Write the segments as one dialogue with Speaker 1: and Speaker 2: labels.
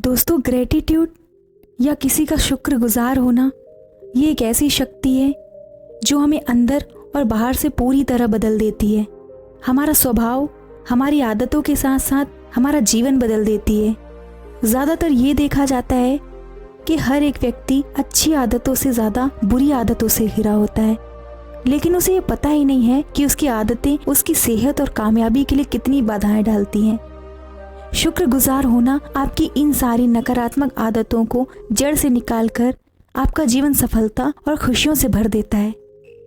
Speaker 1: दोस्तों, ग्रेटिट्यूड या किसी का शुक्रगुजार होना ये एक ऐसी शक्ति है जो हमें अंदर और बाहर से पूरी तरह बदल देती है। हमारा स्वभाव, हमारी आदतों के साथ साथ हमारा जीवन बदल देती है। ज़्यादातर ये देखा जाता है कि हर एक व्यक्ति अच्छी आदतों से ज़्यादा बुरी आदतों से घिरा होता है, लेकिन उसे ये पता ही नहीं है कि उसकी आदतें उसकी सेहत और कामयाबी के लिए कितनी बाधाएं डालती हैं। शुक्रगुजार होना आपकी इन सारी नकारात्मक आदतों को जड़ से निकालकर आपका जीवन सफलता और खुशियों से भर देता है।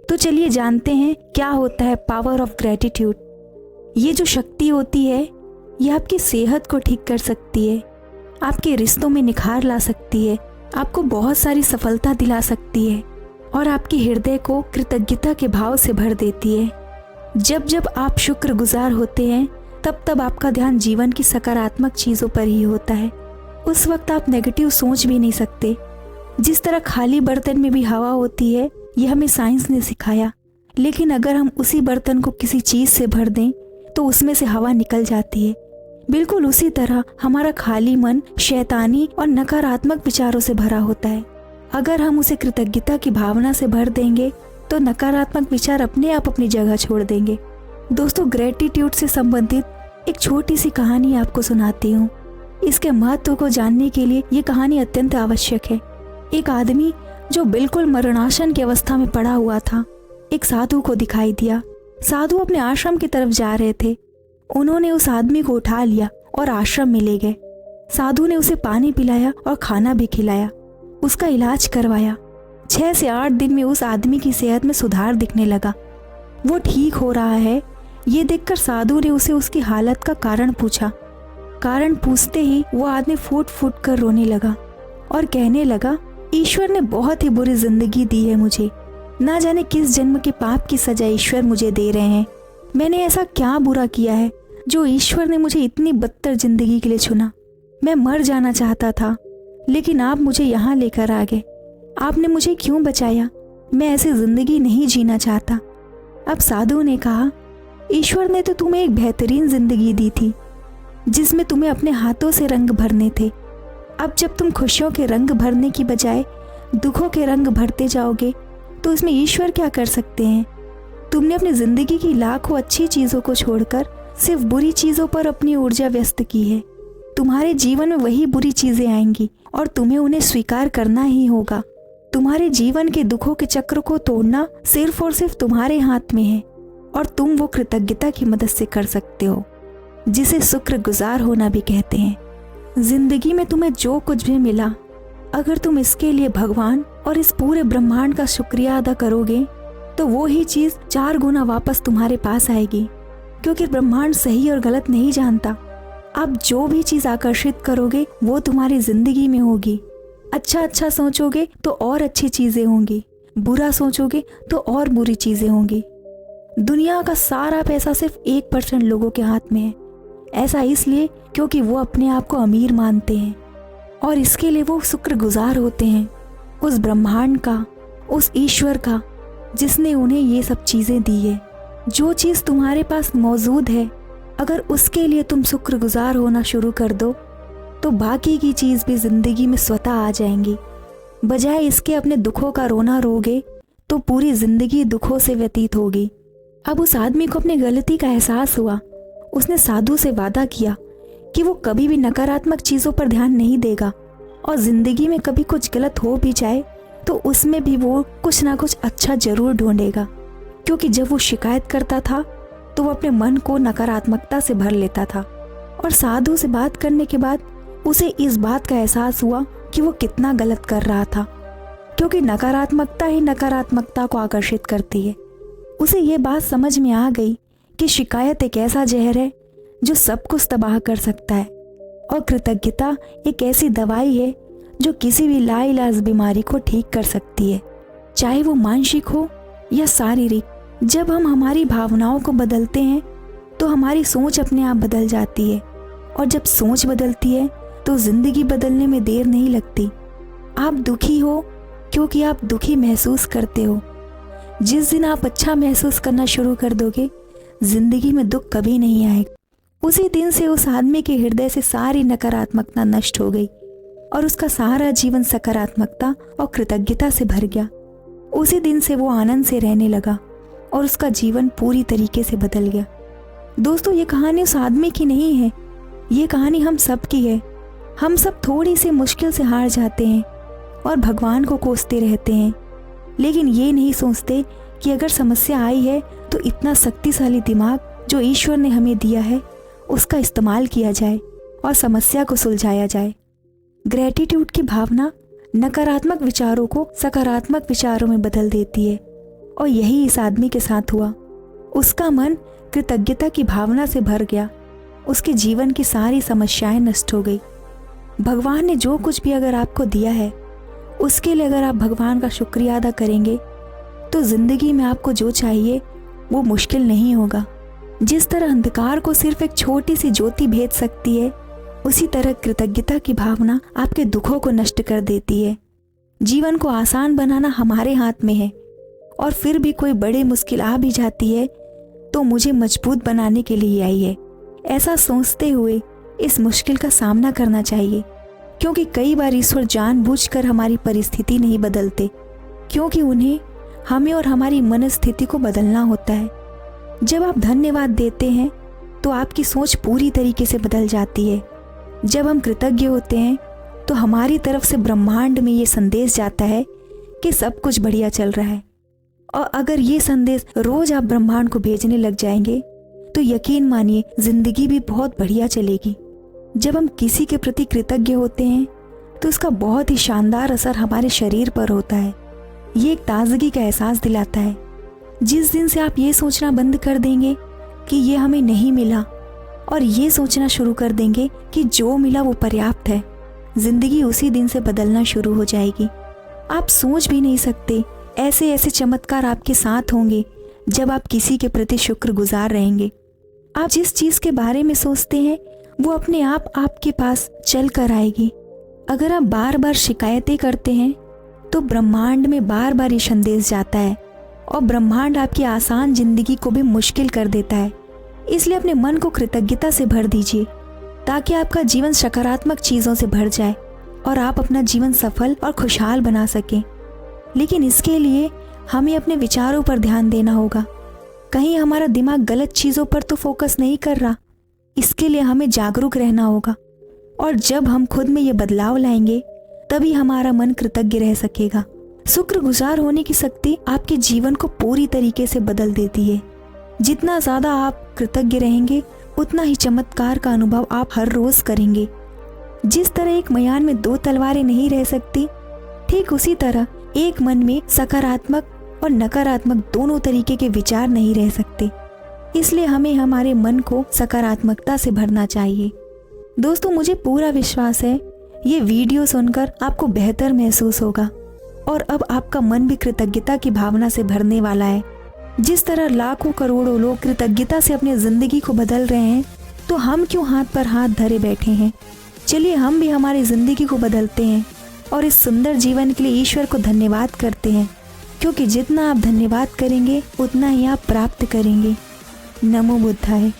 Speaker 1: तो चलिए जानते हैं क्या होता है पावर ऑफ ग्रेटिट्यूड। ये जो शक्ति होती है ये आपकी सेहत को ठीक कर सकती है, आपके रिश्तों में निखार ला सकती है, आपको बहुत सारी सफलता दिला सकती है और आपके हृदय को कृतज्ञता के भाव से भर देती है। जब जब आप शुक्रगुजार होते हैं तब तब आपका ध्यान जीवन की सकारात्मक चीज़ों पर ही होता है। उस वक्त आप नेगेटिव सोच भी नहीं सकते। जिस तरह खाली बर्तन में भी हवा होती है, यह हमें साइंस ने सिखाया, लेकिन अगर हम उसी बर्तन को किसी चीज़ से भर दें तो उसमें से हवा निकल जाती है। बिल्कुल उसी तरह हमारा खाली मन शैतानी और नकारात्मक विचारों से भरा होता है। अगर हम उसे कृतज्ञता की भावना से भर देंगे तो नकारात्मक विचार अपने आप अपनी जगह छोड़ देंगे। दोस्तों, ग्रेटिट्यूड से संबंधित एक छोटी सी कहानी आपको सुनाती हूँ। इसके महत्व को जानने के लिए ये कहानी अत्यंत आवश्यक है। एक आदमी जो बिल्कुल मरणासन की अवस्था में पड़ा हुआ था, एक साधु को दिखाई दिया। साधु अपने आश्रम की तरफ जा रहे थे। उन्होंने उस आदमी को उठा लिया और आश्रम में ले गए। साधु ने उसे पानी पिलाया और खाना भी खिलाया, उसका इलाज करवाया। 6 से 8 दिन में उस आदमी की सेहत में सुधार दिखने लगा। वो ठीक हो रहा है ये देखकर साधु ने उसे उसकी हालत का कारण पूछा। कारण पूछते ही वो आदमी फूट फूट कर रोने लगा और कहने लगा, ईश्वर ने बहुत ही बुरी जिंदगी दी है मुझे। ना जाने किस जन्म के पाप की सजा ईश्वर मुझे दे रहे हैं। मैंने ऐसा क्या बुरा किया है जो ईश्वर ने मुझे इतनी बदतर जिंदगी के लिए चुना। मैं मर जाना चाहता था, लेकिन आप मुझे यहाँ लेकर आ गए। आपने मुझे क्यों बचाया? मैं ऐसी जिंदगी नहीं जीना चाहता। अब साधु ने कहा, ईश्वर ने तो तुम्हें एक बेहतरीन जिंदगी दी थी जिसमें तुम्हें अपने हाथों से रंग भरने थे। अब जब तुम खुशियों के रंग भरने की बजाय दुखों के रंग भरते जाओगे तो इसमें ईश्वर क्या कर सकते हैं? तुमने अपनी जिंदगी की लाखों अच्छी चीजों को छोड़कर सिर्फ बुरी चीजों पर अपनी ऊर्जा व्यस्त की है। तुम्हारे जीवन में वही बुरी चीजें आएंगी और तुम्हें उन्हें स्वीकार करना ही होगा। तुम्हारे जीवन के दुखों के चक्र को तोड़ना सिर्फ और सिर्फ तुम्हारे हाथ में है और तुम वो कृतज्ञता की मदद से कर सकते हो, जिसे शुक्रगुजार होना भी कहते हैं। जिंदगी में तुम्हें जो कुछ भी मिला, अगर तुम इसके लिए भगवान और इस पूरे ब्रह्मांड का शुक्रिया अदा करोगे तो वो ही चीज 4 गुना वापस तुम्हारे पास आएगी, क्योंकि ब्रह्मांड सही और गलत नहीं जानता। आप जो भी चीज आकर्षित करोगे वो तुम्हारी जिंदगी में होगी। अच्छा सोचोगे तो और अच्छी चीजें होंगी, बुरा सोचोगे तो और बुरी चीजें होंगी। दुनिया का सारा पैसा सिर्फ 1% लोगों के हाथ में है। ऐसा इसलिए क्योंकि वो अपने आप को अमीर मानते हैं और इसके लिए वो शुक्रगुजार होते हैं उस ब्रह्मांड का, उस ईश्वर का जिसने उन्हें ये सब चीजें दी है। जो चीज तुम्हारे पास मौजूद है, अगर उसके लिए तुम शुक्रगुजार होना शुरू कर दो तो बाकी की चीज भी जिंदगी में स्वतः आ जाएंगी। बजाय इसके अपने दुखों का रोना रोगे तो पूरी जिंदगी दुखों से व्यतीत होगी। अब उस आदमी को अपनी गलती का एहसास हुआ। उसने साधु से वादा किया कि वो कभी भी नकारात्मक चीजों पर ध्यान नहीं देगा और जिंदगी में कभी कुछ गलत हो भी जाए तो उसमें भी वो कुछ ना कुछ अच्छा जरूर ढूंढेगा, क्योंकि जब वो शिकायत करता था तो वो अपने मन को नकारात्मकता से भर लेता था। और साधु से बात करने के बाद उसे इस बात का एहसास हुआ कि वो कितना गलत कर रहा था, क्योंकि नकारात्मकता ही नकारात्मकता को आकर्षित करती है। उसे ये बात समझ में आ गई कि शिकायत एक ऐसा जहर है जो सब कुछ तबाह कर सकता है और कृतज्ञता एक ऐसी दवाई है जो किसी भी लाइलाज बीमारी को ठीक कर सकती है, चाहे वो मानसिक हो या शारीरिक। जब हम हमारी भावनाओं को बदलते हैं तो हमारी सोच अपने आप बदल जाती है और जब सोच बदलती है तो जिंदगी बदलने में देर नहीं लगती। आप दुखी हो क्योंकि आप दुखी महसूस करते हो। जिस दिन आप अच्छा महसूस करना शुरू कर दोगे, जिंदगी में दुख कभी नहीं आएगा। उसी दिन से उस आदमी के हृदय से सारी नकारात्मकता नष्ट हो गई और उसका सारा जीवन सकारात्मकता और कृतज्ञता से भर गया। उसी दिन से वो आनंद से रहने लगा और उसका जीवन पूरी तरीके से बदल गया। दोस्तों, ये कहानी उस आदमी की नहीं है, ये कहानी हम सब की है। हम सब थोड़ी सी मुश्किल से हार जाते हैं और भगवान को कोसते रहते हैं, लेकिन ये नहीं सोचते कि अगर समस्या आई है तो इतना शक्तिशाली दिमाग जो ईश्वर ने हमें दिया है उसका इस्तेमाल किया जाए और समस्या को सुलझाया जाए। ग्रेटिट्यूड की भावना नकारात्मक विचारों को सकारात्मक विचारों में बदल देती है और यही इस आदमी के साथ हुआ। उसका मन कृतज्ञता की भावना से भर गया। उसके जीवन की सारी समस्याएं नष्ट हो गई। भगवान ने जो कुछ भी अगर आपको दिया है उसके लिए अगर आप भगवान का शुक्रिया अदा करेंगे तो जिंदगी में आपको जो चाहिए वो मुश्किल नहीं होगा। जिस तरह अंधकार को सिर्फ एक छोटी सी ज्योति भेज सकती है, उसी तरह कृतज्ञता की भावना आपके दुखों को नष्ट कर देती है। जीवन को आसान बनाना हमारे हाथ में है और फिर भी कोई बड़ी मुश्किल आ भी जाती है तो मुझे मजबूत बनाने के लिए आई है, ऐसा सोचते हुए इस मुश्किल का सामना करना चाहिए। क्योंकि कई बार ईश्वर जानबूझकर हमारी परिस्थिति नहीं बदलते, क्योंकि उन्हें हमें और हमारी मनस्थिति को बदलना होता है। जब आप धन्यवाद देते हैं तो आपकी सोच पूरी तरीके से बदल जाती है। जब हम कृतज्ञ होते हैं तो हमारी तरफ से ब्रह्मांड में ये संदेश जाता है कि सब कुछ बढ़िया चल रहा है। और अगर ये संदेश रोज आप ब्रह्मांड को भेजने लग जाएंगे तो यकीन मानिए जिंदगी भी बहुत बढ़िया चलेगी। जब हम किसी के प्रति कृतज्ञ होते हैं तो इसका बहुत ही शानदार असर हमारे शरीर पर होता है। ये एक ताजगी का एहसास दिलाता है। जिस दिन से आप ये सोचना बंद कर देंगे कि ये हमें नहीं मिला और ये सोचना शुरू कर देंगे कि जो मिला वो पर्याप्त है, जिंदगी उसी दिन से बदलना शुरू हो जाएगी। आप सोच भी नहीं सकते ऐसे ऐसे चमत्कार आपके साथ होंगे जब आप किसी के प्रति शुक्रगुजार रहेंगे। आप जिस चीज के बारे में सोचते हैं वो अपने आप आपके पास चल कर आएगी। अगर आप बार बार शिकायतें करते हैं तो ब्रह्मांड में बार बार ये संदेश जाता है और ब्रह्मांड आपकी आसान जिंदगी को भी मुश्किल कर देता है। इसलिए अपने मन को कृतज्ञता से भर दीजिए ताकि आपका जीवन सकारात्मक चीज़ों से भर जाए और आप अपना जीवन सफल और खुशहाल बना सकें। लेकिन इसके लिए हमें अपने विचारों पर ध्यान देना होगा। कहीं हमारा दिमाग गलत चीज़ों पर तो फोकस नहीं कर रहा। इसके लिए हमें जागरूक रहना होगा और जब हम खुद में ये बदलाव लाएंगे तभी हमारा मन कृतज्ञ रह सकेगा। शुक्रगुजार होने की शक्ति आपके जीवन को पूरी तरीके से बदल देती है। जितना ज़्यादा आप कृतज्ञ रहेंगे उतना ही चमत्कार का अनुभव आप हर रोज करेंगे। जिस तरह एक मयान में दो तलवारें नहीं रह सकती, ठीक उसी तरह एक मन में सकारात्मक और नकारात्मक दोनों तरीके के विचार नहीं रह सकते। इसलिए हमें हमारे मन को सकारात्मकता से भरना चाहिए। दोस्तों, मुझे पूरा विश्वास है ये वीडियो सुनकर आपको बेहतर महसूस होगा और अब आपका मन भी कृतज्ञता की भावना से भरने वाला है। जिस तरह लाखों करोड़ों लोग कृतज्ञता से अपनी जिंदगी को बदल रहे हैं, तो हम क्यों हाथ पर हाथ धरे बैठे हैं। चलिए हम भी हमारी जिंदगी को बदलते हैं और इस सुंदर जीवन के लिए ईश्वर को धन्यवाद करते हैं, क्योंकि जितना आप धन्यवाद करेंगे उतना ही आप प्राप्त करेंगे। नमो बुद्धाय।